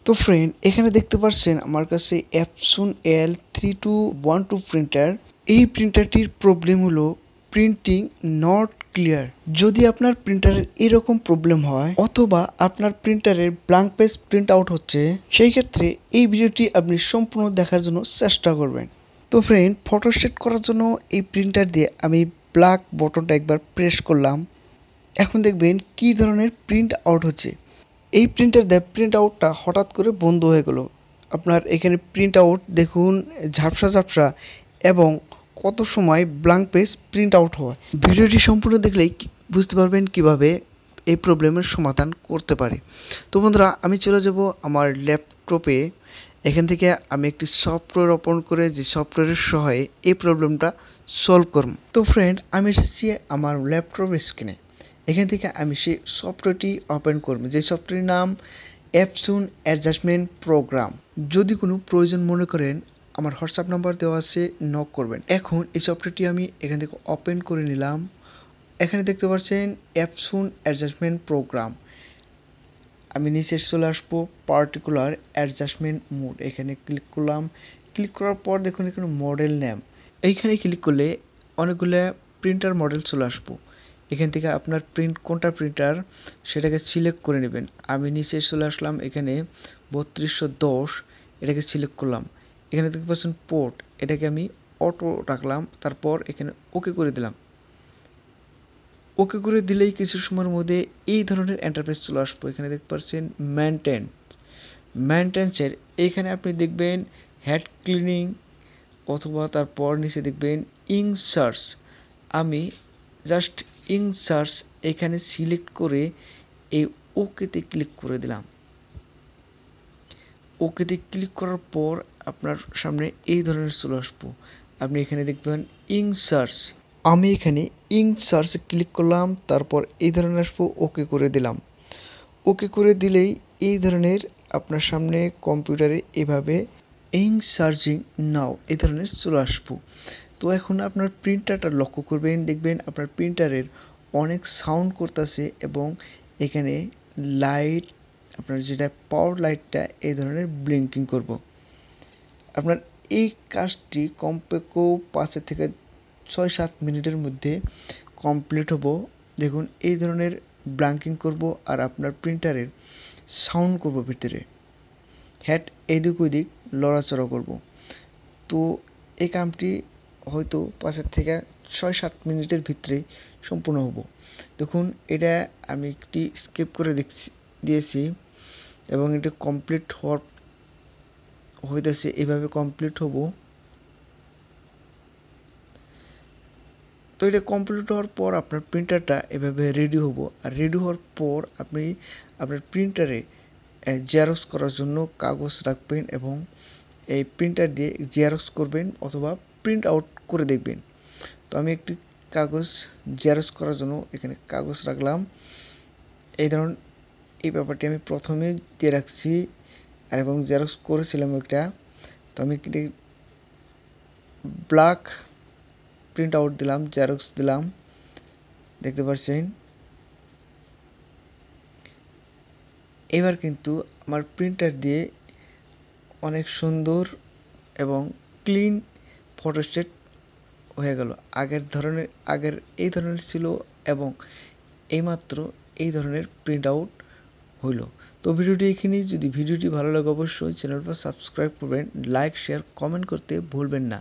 তো ফ্রেন্ড, এখানে দেখতে পাচ্ছেন আমার কাছে এপসন L3212 প্রিন্টার। এই প্রিন্টারটির প্রবলেম হলো প্রিন্টিং নট ক্লিয়ার। যদি আপনার প্রিন্টারের এরকম প্রবলেম হয় অথবা আপনার প্রিন্টারের ব্ল্যাঙ্ক পেজ প্রিন্ট আউট হচ্ছে, সেই ক্ষেত্রে এই ভিডিওটি আপনি সম্পূর্ণ দেখার জন্য চেষ্টা করবেন। তো ফ্রেন্ড, ফটো সেট করার জন্য এই প্রিন্টার দিয়ে আমি ব্ল্যাক বটনটা একবার প্রেস করলাম। এখন দেখবেন কী ধরনের প্রিন্ট আউট হচ্ছে। এই প্রিন্টার দিয়ে প্রিন্ট আউটটা হঠাৎ করে বন্ধ হয়ে গেল। আপনার এখানে প্রিন্ট আউট দেখুন ঝাপসা ঝাপসা এবং কত সময় ব্ল্যাঙ্ক পেজ প্রিন্ট আউট হয়। ভিডিওটি সম্পূর্ণ দেখলেই বুঝতে পারবেন কিভাবে এই প্রবলেমের সমাধান করতে পারে। তো বন্ধুরা, আমি চলে যাব আমার ল্যাপটপে। এখান থেকে আমি একটি সফটওয়্যার ওপেন করে যে সফটওয়্যারের সহায়ে এই প্রবলেমটা সলভ করব। তো ফ্রেন্ড, আমি এসেছি আমার ল্যাপটপের স্ক্রিনে। এখান থেকে আমি সেই সফটওয়্যারটি ওপেন করব, যে সফটওয়্যারের নাম এপসন অ্যাডজাস্টমেন্ট প্রোগ্রাম। যদি কোনো প্রয়োজন মনে করেন আমার হোয়াটসঅ্যাপ নাম্বার দেওয়া আছে, নক করবেন। এখন এই সফটওয়্যারটি আমি এখান থেকে ওপেন করে নিলাম। এখানে দেখতে পাচ্ছেন এপসন অ্যাডজাস্টমেন্ট প্রোগ্রাম। আমি নিচে চলে আসবো পার্টিকুলার অ্যাডজাস্টমেন্ট মোড, এখানে ক্লিক করলাম। ক্লিক করার পর দেখুন এখানে মডেল নেম, এইখানে ক্লিক করলে অনেকগুলো প্রিন্টার মডেল চলে আসবো। এখান থেকে আপনার কোনটা প্রিন্টার সেটাকে সিলেক্ট করে নেবেন। আমি নিচে চলে আসলাম, এখানে 3210 এটাকে সিলেক্ট করলাম। এখানে দেখতে পাচ্ছেন পোর্ট, এটাকে আমি অটো রাখলাম। তারপর এখানে ওকে করে দিলাম। ওকে করে দিলেই কিছু সময়ের মধ্যে এই ধরনের ইন্টারফেস চলে আসবো। এখানে দেখতে পাচ্ছেন মেনটেন্সের এইখানে আপনি দেখবেন হেড ক্লিনিং অথবা তারপর নিচে দেখবেন ইনসার্চ। আমি জাস্ট ইনসার্চ এখানে সিলেক্ট করে এই ওকেতে ক্লিক করে দিলাম। ওকেতে ক্লিক করার পর আপনার সামনে এই ধরনের চলে আসবো। আপনি এখানে দেখবেন ইনসার্চ, আমি এখানে ইনসার্চে ক্লিক করলাম। তারপর এই ধরনের আসবো, ওকে করে দিলাম। ওকে করে দিলেই এই ধরনের আপনার সামনে কম্পিউটারে এভাবে ইনসার্চিং নাও এই ধরনের চলে আসবো। তো এখন আপনার প্রিন্টারটা লক্ষ্য করবেন, দেখবেন আপনার প্রিন্টারের অনেক সাউন্ড করতেছে এবং এখানে লাইট, আপনার যেটা পাওয়ার লাইটটা এই ধরনের ব্লিঙ্কিং করব। আপনার এই কাজটি কমপক্ষেও 5 থেকে 6-7 মিনিটের মধ্যে কমপ্লিট হবো। দেখুন এই ধরনের ব্লিঙ্কিং করব আর আপনার প্রিন্টারের সাউন্ড করব, ভিতরে হেড এদিক ওদিক লড়াচড়া করব। তো এই কামটি হয়তো 5 থেকে 6-7 মিনিটের ভিতরেই সম্পূর্ণ হবো। দেখুন এটা আমি একটি স্কিপ করে দিয়েছি এবং এটা কমপ্লিট হইতেছে, এভাবে কমপ্লিট হবো। তো এটা কমপ্লিট হওয়ার পর আপনার প্রিন্টারটা এভাবে রেডি হবো। আর রেডি হওয়ার পর আপনি আপনার প্রিন্টারে জেরক্স করার জন্য কাগজ রাখবেন এবং এই প্রিন্টার দিয়ে জেরক্স করবেন অথবা প্রিন্ট আউট করে দেখবেন। তো আমি একটি কাগজ জেরক্স করার জন্য এখানে কাগজ রাখলাম। এই ধরুন এই ব্যাপারটি আমি প্রথমে দিয়ে রাখছি আর এবং জেরক্স করেছিলাম একটা। তো আমি একটি ব্ল্যাক প্রিন্ট আউট দিলাম, জেরক্স দিলাম, দেখতে পাচ্ছেন। এবার কিন্তু আমার প্রিন্টার দিয়ে অনেক সুন্দর এবং ক্লিন ফটোস্টেট হয়ে গেল। আগের এই ধরনের ছিল এবং এইমাত্র এই ধরনের প্রিন্ট আউট হইল। তো ভিডিওটি এখানেই। যদি ভিডিওটি ভালো লাগে অবশ্যই চ্যানেলটা সাবস্ক্রাইব করবেন, লাইক শেয়ার কমেন্ট করতে ভুলবেন না।